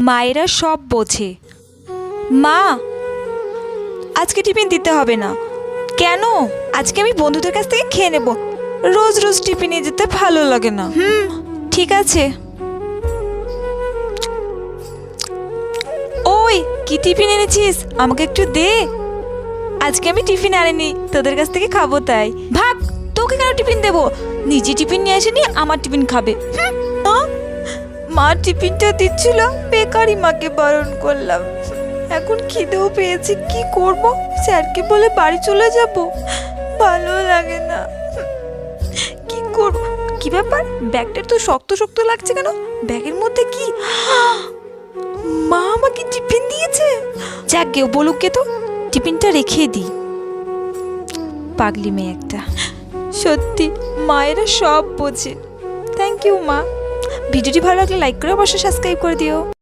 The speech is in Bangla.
মায়েরা সব বোঝে। মা, আজকে টিফিন দিতে হবে না। কেন? আজকে আমি বন্ধুদের কাছ থেকে খেয়ে নেব। রোজ রোজ টিফিন নিয়ে যেতে ভালো লাগে না। ঠিক আছে। ওই, কি টিফিন এনেছিস? আমাকে একটু দে। আজকে আমি টিফিন আনিনি, তোদের কাছ থেকে খাবো তাই। ভাগ, তোকে কেন টিফিন দেবো? নিজে টিফিন নিয়ে আসেনি, আমার টিফিন খাবে। মা টিফিনটা দিচ্ছিল, বেকারি মাকে বারণ করলাম। এখন খিদেও পেয়েছে, কি করব? স্যারকে বলে বাড়ি চলে যাব, ভালো লাগে না। কি করব? কি ব্যাপার, ব্যাগটা তো শক্ত শক্ত লাগছে কেন? ব্যাগের মধ্যে কি? মা আমাকে টিফিন দিয়েছে। যাক গে, বলুক কে তো, টিফিনটা রেখে দিই। পাগলি মেয়ে একটা। সত্যি মায়েরা সব বোঝে। থ্যাংক ইউ মা। ভিডিওটি ভালো লাগলে লাইক করে অবশ্যই সাবস্ক্রাইব করে দিও।